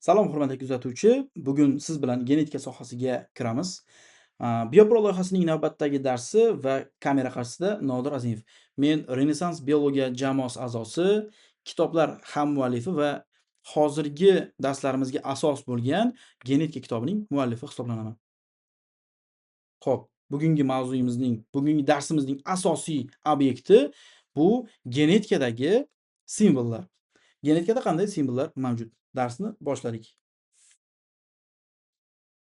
Salom, hurmatli kuzatuvchi. Bugun siz bilan genetika sohasiga kiramiz. Biopro loyihasining navbatdagi darsi va kamera qarshisida Nodir Azimov. Men Renessans biologiya jamoasi a'zosi, kitoblar hammuallifi va hozirgi darslarimizga asos bo'lgan genetika kitobining muallifi hisoblanaman. Xo'p, bugungi darsimizning asosiy obyekti bu genetikadagi simvollar. Genetikada qanday simvollar mavjud? Darsni boshladik.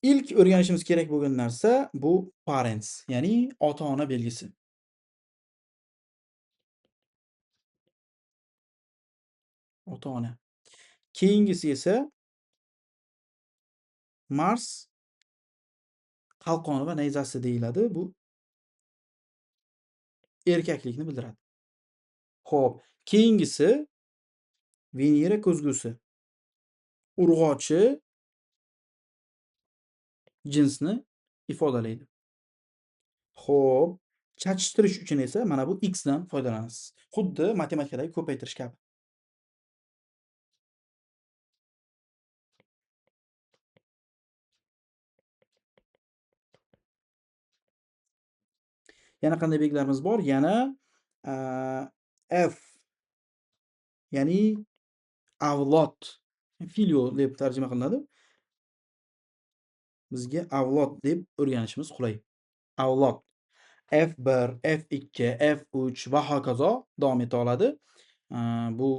İlk o'rganishimiz kerak bo'lgan narsa bu parents, ya'ni ota-ona belgisi. Ota-ona. Keyingisi esa Mars qalqoni va nayzasi deyiladi. Bu erkaklikni bildiradi. Xo'p, keyingisi Venera ko'zgusi. Urg'ochi jinsni ifodalaydi. Xo'p, chattishtirish uchun esa mana bu X dan foydalanasiz. Xuddi matematikadagi ko'paytirish kabi. Yana qanday belgilarimiz bor? Yana F, ya'ni avlod, filio deb tarjima qilinadi. Bizga avlod deb o'rganishimiz qulay. Avlod F1, F2, F3 va hokazo davom eta oladi. Bu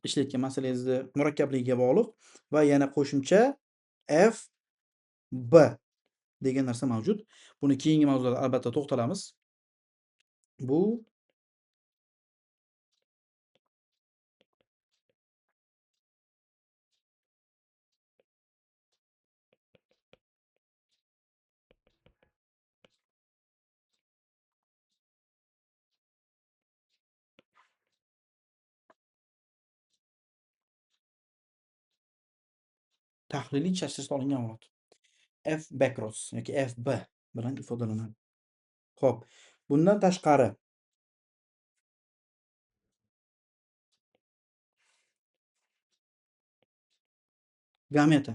ishlayotgan masalangizni murakkabligiga bog'liq va yana qo'shimcha FB degan narsa mavjud. Buni keyingi mavzuda albatta to'xtalamiz. Bu tahliliy chashtirish olingan avlod. F Becros yoki FB bilan ifodalanadi. Xo'p, bundan tashqari gameta.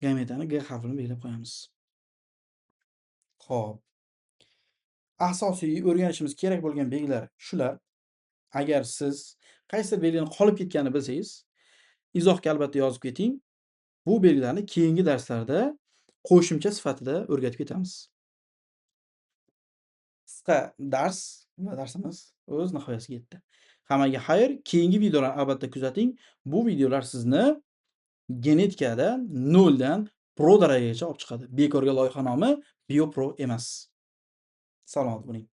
Gametani G harfini belgilab qo'yamiz. Xo'p. Asosiy o'rganishimiz kerak bo'lgan belgilar shular. Agar siz qaysidir belgining qolib ketganini bilsangiz, izohga albatta yozib keting. Bu belgilarni keyingi darslarda qo'shimcha sifatida o'rgatib ketamiz. Qisqa dars va darsimiz o'z nihoyasiga yetdi. Hammaga xayr. Keyingi videolarni albatta kuzating. Bu videolar sizni genetikada 0 dan pro darajagacha olib chiqadi. Bekorga loyiha nomi BioPro emas. Salomat bo'ling.